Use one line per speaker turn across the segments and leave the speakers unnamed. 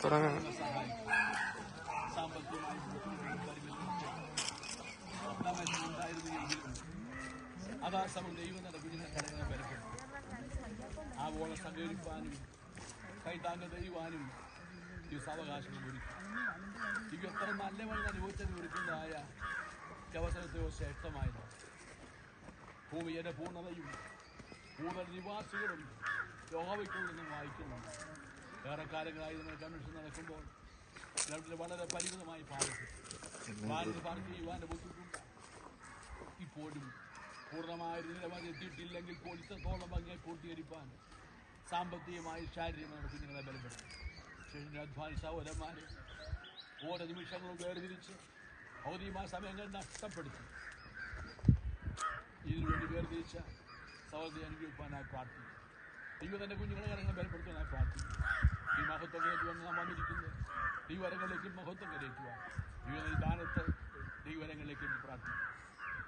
സഹായിക്കും. സാമ്പത്തികമായി ഉണ്ടായിരുന്നെങ്കിലും അതാസമം ദൈവം തന്റെ കുഞ്ഞിനെ കരങ്ങളെ ബലപ്പെടുത്തും. ആവോളം സഹകരിപ്പാനും കൈത്താങ്കൾ ചെയ്യുവാനും ഈ സാവകാശങ്ങൾ ഒരുക്കും. ഇത് എത്ര നല്ല വഴി അനുഭവിച്ചതിന് ഒരുക്കുന്നതായ അവസരത്തെയോ ശ്രേഷ്ഠമായതാണ്. ഭൂമിയുടെ പൂർണ്ണതയും കൂടുതൽ നിവാസികളും യഹോവയ്ക്കുള്ളതെന്നും വായിക്കുന്നുണ്ട്. ഏറെ കാലങ്ങളായി നമ്മൾ കൺവെൻഷൻ നടക്കുമ്പോൾ വളരെ പരിമിതമായി പാർക്ക് ചെയ്യുവാൻ്റെ ബുദ്ധിമുട്ടുണ്ട്. ഇപ്പോഴും പൂർണ്ണമായ നിലവാരം എത്തിയിട്ടില്ലെങ്കിൽ പോലും ഇത്രത്തോളം ഭംഗിയെ പൂർത്തീകരിക്കാൻ സാമ്പത്തികമായി ശാരീരികമായ കുഞ്ഞുങ്ങളെ ബലപ്പെടുത്തും. ശേഷിൻ്റെ അധ്വാനി സഹോദരന്മാരെ ഓരോ നിമിഷങ്ങളും വേർതിരിച്ച് ഭൗതികമായ സമയങ്ങൾ നഷ്ടപ്പെടുത്തി ഇതിനുവേണ്ടി വേർതിരിച്ച സഹോദരി അനുഭവിക്കാനായി പ്രാർത്ഥിക്കും. ദൈവം തൻ്റെ കുഞ്ഞുങ്ങളെ കാര്യങ്ങൾ ബലപ്പെടുത്താനായി പ്രാർത്ഥിക്കും. ഈ മഹത്വം കയറ്റുവാൻ നാം വന്നിരിക്കുന്നത് ദൈവരങ്ങളിലേക്ക് മഹത്വം കയറ്റുവാൻ ഈ ദാനത്തെ ദൈവരങ്ങളിലേക്ക് പ്രാർത്ഥിക്കും.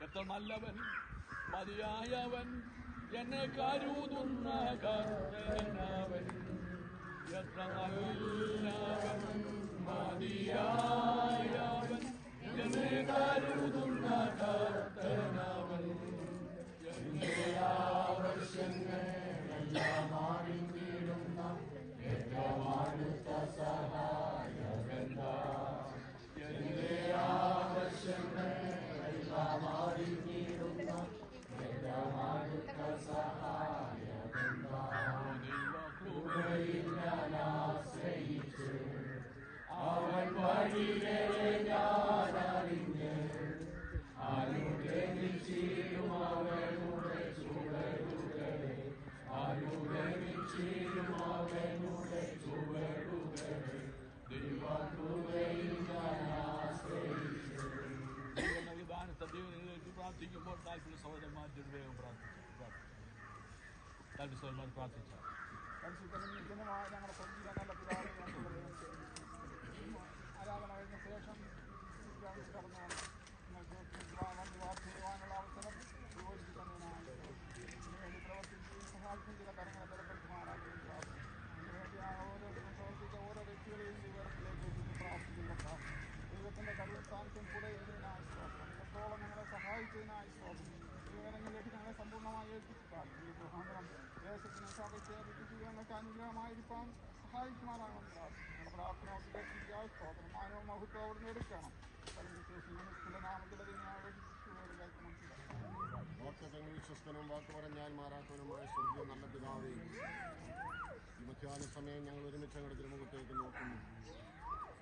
എത്ര നല്ലവൻ മതിയായവൻ എന്നെ കരുതുന്ന കർത്തനവൻ, എത്ര നല്ലവൻ മതിയായവൻ എന്നെ കരുതുന്ന കർത്തനവൻ, എന്റെ ആവശ്യങ്ങൾ എല്ലാം അറിഞ്ഞിടുന്ന ഏറ്റവും അടുത്ത സഹായകൻ. എന്റെ ആവശ്യങ്ങൾ എല്ലാം അറിഞ്ഞിടുന്ന ഏറ്റവും അടുത്ത സഹായകൻ. ദൈവകൃപയിൽ ഞാൻ ആശ്രയിച്ചു, അവൻ വഴികളെ ഞാൻ അറിഞ്ഞ് അനുഗ്രഹിച്ചിരും അവനുടെ ചുവടുകളെ, അനുഗ്രഹിച്ചിരും അവനുടെ ചുവടുകളെ. ദൈവകൃപയിൽ ഞാൻ ആശ്രയിച്ചു. ദൈവത്തിലേക്ക് പ്രാർത്ഥിക്കുമ്പോൾ താല്പര്യ സഹോദരന്മാരുടെ വേഗം താല്പര്യ സഹോദരന്മാർ പ്രാർത്ഥിച്ചാൽ
ഞങ്ങളുടെ സ്വന്തം നല്ല പിതാവ് ആരാധന കഴിഞ്ഞ ശേഷം കടന്നാണ് നിങ്ങൾക്ക് വാർത്ത ചെയ്യുവാനുള്ള അവസരം യോജിക്കുന്നതിനായി ഇതിനുവേണ്ടി പ്രവർത്തിക്കുകയും സഹായിക്കും. ചില കാര്യങ്ങളെ ബലപ്പെടുത്തുവാനാകും പ്രാർത്ഥിക്കും. ഇതിനുവേണ്ടി ഓരോ പ്രവർത്തിച്ച ഓരോ വ്യക്തികളെയും വിവരത്തിലേക്ക് പ്രാർത്ഥിക്കുന്ന ദൈവത്തിൻ്റെ കരുത്താനത്തും കൂടെ ഇതിനായി സ്തോത്രം. എത്രത്തോളം ഞങ്ങളെ സഹായിച്ചതിനായി സ്തോത്രം. വിവരങ്ങളിലേക്ക് ഞങ്ങളെ സമ്പൂർണ്ണമായി ഏൽപ്പിച്ചിട്ടാൽ ഈ മുഖാന്തരം ദേശത്തിന് സഭയ്ക്ക് ഞങ്ങൾക്ക് അനുഗ്രഹമായിരിക്കാൻ സഹായിക്കുമാറാകണം പ്രാർത്ഥന. ഞങ്ങളുടെ പ്രാർത്ഥന ഉദ്ദേശിക്കായി സ്തോത്രം. മാനവ മഹത്വം അവിടുന്ന് എടുക്കണം.
വാക്തങ്ങൾ വിശ്വസ്തനും വാക്ക് പറഞ്ഞാൽ മാറാത്തവനുമായ സ്വർഗീയ നല്ല പിതാവേ, ഈ മധ്യാഹ്ന സമയം ഞങ്ങൾ ഒരുമിച്ച് ഞങ്ങളുടെ തിരുമുഖത്തേക്ക് നോക്കുന്നു.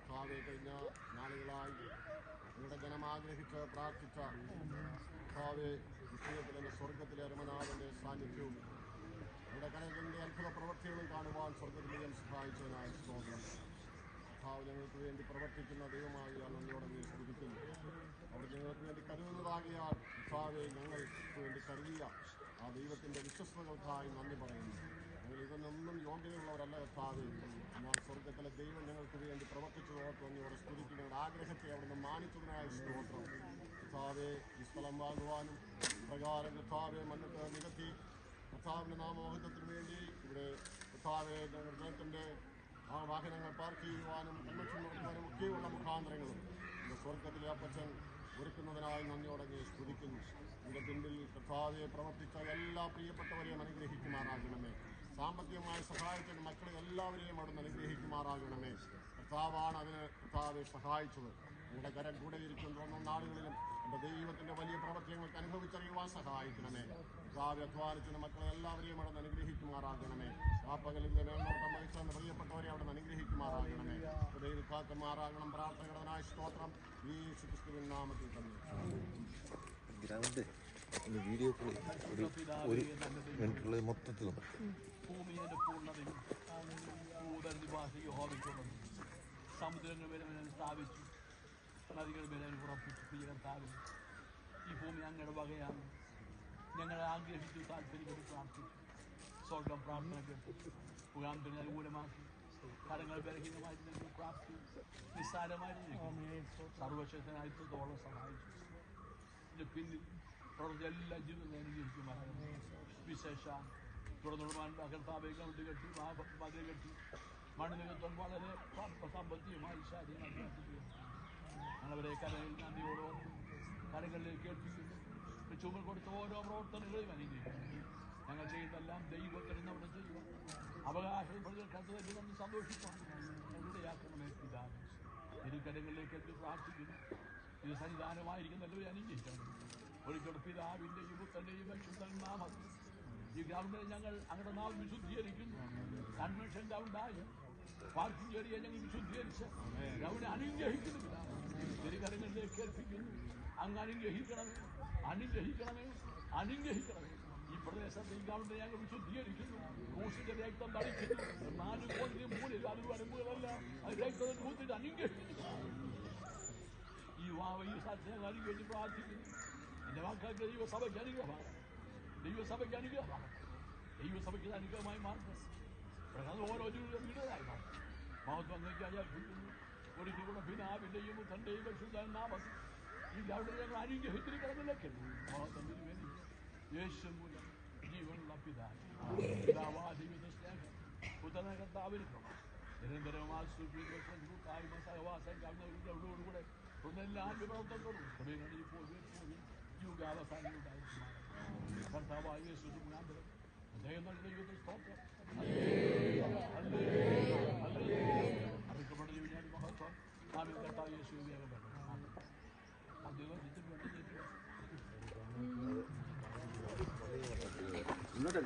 ഭാവേ, കഴിഞ്ഞ നാളുകളായി നിങ്ങളുടെ ജനം ആഗ്രഹിച്ച് പ്രാർത്ഥിച്ച ഭാവേ വിഷയത്തിൽ എൻ്റെ സ്വർഗത്തിലെ അരുമനാഥൻ്റെ സാന്നിധ്യവും നിങ്ങളുടെ കരകളിൻ്റെ അത്ഭുത പ്രവൃത്തികളും കാണുവാൻ സ്വർഗത്തിലേയും സഹായിച്ചതിനായി സ്തോത്രം. ഭാവ ഞങ്ങൾക്ക് വേണ്ടി പ്രവർത്തിക്കുന്ന ദൈവമാകിയാൽ നന്ദിയോടെ നീ സ്തുതിക്കുന്നു. അവർ ഞങ്ങൾക്ക് വേണ്ടി കരുതുന്നതാകിയാൽ ഭാവെ ഞങ്ങൾക്ക് വേണ്ടി കരുതിയ ആ ദൈവത്തിൻ്റെ വിശ്വസ്തകൾക്കായി നന്ദി പറയുന്നു. ഞങ്ങൾ ഇതിനൊന്നും യോഗ്യതയുള്ളവരല്ല ഭാവെ, എന്നാൽ സ്വർഗത്തിലെ ദൈവം ഞങ്ങൾക്ക് വേണ്ടി പ്രവർത്തിച്ചതോർത്ത് നന്ദിയോടെ സ്തുതിക്കുന്നു. ഞങ്ങളുടെ ആഗ്രഹത്തെ അവിടുന്ന് മാനിച്ചതിനായി സ്തോത്രം. ഭാവെ ഈ സ്ഥലം വാങ്ങുവാനും പ്രകാരം ഭാവെ മണ്ണത്ത് നികത്തി കർത്താവിൻ്റെ നാമോഹത്വത്തിന് വേണ്ടി ഇവിടെ കർത്താവെ ജനത്തിൻ്റെ ആ വാഹനങ്ങൾ പാർക്ക് ചെയ്യുവാനും കൺവെൻഷൻ നടത്തുവാനും ഒക്കെയുള്ള മുഖാന്തരങ്ങളും இந்த സ്വർഗത്തിലെ അപ്പച്ചൻ ഒരുക്കുന്നതിനായി നന്ദിയോടെ സ്തുതിക്കുന്നു. ഇതിൻ്റെ പിന്നിൽ കർത്താവെ പ്രവർത്തിച്ച എല്ലാ പ്രിയപ്പെട്ടവരെയും അനുഗ്രഹിക്കുമാറാകണമേ. സാമ്പത്തികമായി സഹായിച്ച മക്കളെ എല്ലാവരെയും അവിടുന്ന് അനുഗ്രഹിക്കുമാറാകണമേ. കർത്താവാണ് അതിന് കർത്താവെ സഹായിച്ചത്. നിങ്ങളുടെ കരം കൂടെ ഇരിക്കുന്ന നാടുകളിലും എൻ്റെ ദൈവത്തിൻ്റെ വലിയ പ്രവർത്തനങ്ങൾക്ക് അനുഭവിച്ചറിയുവാൻ സഹായിക്കണമേ. കർത്താവെ അധ്വാനിക്കുന്ന മക്കളെ എല്ലാവരെയും അവിടുന്ന് അനുഗ്രഹിക്കുമാറാകണമേ. ആ പകലിൻ്റെ മേൽനോട്ടം വഹിച്ച പ്രിയപ്പെട്ടവരെ അവിടുന്ന് അനുഗ്രഹിക്കുമാറാകണമേ. ദൈവക്കാക്കുമാറാകണം. പ്രാർത്ഥനകളായി സ്തോത്രം യേശുക്രിസ്തുവിൻ നാമത്തിൽ തന്നെ.
വീഡിയോ ഒരു മിനിറ്റുള്ള മൊത്തത്തിൽ
ഭൂമിയുടെ പൂർണ്ണതയും കൂടുതൽ നിവാസിക്കും സമുദ്രങ്ങൾ വരെ സ്ഥാപിച്ചു, നദികൾ വരെ ഉറപ്പിച്ചു. പ്രിയ കർത്താവേ, ഈ ഭൂമി അങ്ങയുടെ വകയാണ്. ഞങ്ങളെ ആഗ്രഹിച്ചു താല്പര്യപ്പെട്ട് പ്രാർത്ഥിച്ചു. സ്വർഗം പ്രാർത്ഥന കേട്ടു, മുഖാന്തരം അനുകൂലമാക്കി. കരങ്ങൾ ബലഹീനമായിട്ട് ഞങ്ങൾ പ്രാപ്തി നിസ്സാരമായിട്ട് സർവശക്തനായിട്ടത്തോളം സഹായിച്ചു. ഇതിൻ്റെ പിന്നിൽ പ്രവർത്തി എല്ലാ ജീവിതം അനുഗ്രഹിക്കുമായിരുന്നു. വിശേഷ തുടർന്നുള്ള കർത്താവെ കവിട്ട് കെട്ടി മതിൽ കെട്ടി മണ്ണിനകത്തും വളരെ സാമ്പത്തികമായി ശാരീരികമായി ഞങ്ങളവരെ കരയിൽ നന്ദിയോടും കരങ്ങളിലേക്ക് ഏൽപ്പിക്കുന്നു. ചുമൽ കൊടുത്ത ഓരോ പ്രവർത്തനങ്ങളെയും അനുഗ്രഹിക്കുന്നു. ഞങ്ങൾ ചെയ്യുന്നതെല്ലാം ദൈവത്തിന് നമ്മുടെ ചെയ്യുക അവകാശപ്പെടുകൾക്ക് നമ്മൾ സന്തോഷിക്കണം. ഇടയാക്കണമേ പിതാവേ. ഇരുകരങ്ങളിലേക്ക് എത്തി പ്രാർത്ഥിക്കുന്നു. ഇത് സന്നിധാനമായിരിക്കുന്ന എല്ലാവരും അനുഗ്രഹിക്കണം. ഒരിക്കൽ പിതാവിൻ്റെയും പുത്രൻ്റെയും പരിശുദ്ധൻ നാമത്തിൽ ഈ ഗ്രൗണ്ടിൽ ഞങ്ങൾ അങ്ങയുടെ നാം വിശുദ്ധീകരിക്കുന്നു. കൺവെൻഷൻ്റെ ഉണ്ടായി പാർക്കിംഗ് ഏരിയ ഞങ്ങൾ വിശുദ്ധീകരിച്ച് ഗ്രൗണ്ട് അനുഗ്രഹിക്കുന്നു. പിതാവ് തിരുകരങ്ങളിലേക്ക് ഏൽപ്പിക്കുന്നു. അങ്ങ് അനുഗ്രഹിക്കണമേ, അനുഗ്രഹിക്കണമേ, അനുഗ്രഹിക്കണമേ. ഈ പ്രദേശത്ത് ഈ ഗ്രൗണ്ട് ഞങ്ങൾ വിശുദ്ധീകരിക്കുന്നു. ക്രൂശിന്റെ രക്തം തളിക്കുന്നു. 4 കോണിലും 3 വരമ്പുകളല്ല അത് രക്തത്തിൽ കൂത്തിട്ട് അനുഗ്രഹിക്കുന്നു. ഈ സാധ്യത അനുഗ്രഹിച്ച് പ്രാർത്ഥിക്കുന്നു. എന്റെ വാക്കുകൾക്ക് ദൈവസഭയ്ക്ക് അനുഗ്രഹമാണ്. ദൈവസഭയ്ക്ക് അനുഗ്രഹമാണ്. ദൈവസഭയ്ക്ക് അനുഗ്രഹമായി മാറുന്നത് ഓരോ വീടുകളായി മാറും. മഹത്വങ്ങൾക്കായി അർപ്പിക്കുന്നു. ഒരിക്കൽ കൂടെ പിതാവിന്റെയും പുത്രന്റെയും പരിശുദ്ധ നാമത്തിൽ ഈ ഗ്രൗണ്ട് ഞങ്ങൾ അനുഗ്രഹിച്ചിരിക്കണമെന്നൊക്കെ മഹത്വത്തിന് വേണ്ടി യേശു മൂലം ജീവനുള്ള പിതാവാ ദൈവത്തെ സ്നേഹം പുത്രനെ കർത്താവിന് നിരന്തരമായി സഹവാസം കാണുന്നവരോടുകൂടെ ഒന്നെല്ലാം പ്രവർത്തനത്തോടും ഇപ്പോൾ യുഗാവസാനം ഉണ്ടായിരിക്കും. കർത്താവായ യേശു മുഖാന്തരം അദ്ദേഹം ദൈവത്തെ സ്തോത്രം. അറിയിക്കപ്പെട്ട ഞാൻ മഹത്വം ആമേൻ. കർത്താവ് യേശു വേഗപ്പെട്ടു
ഇങ്ങോട്ട്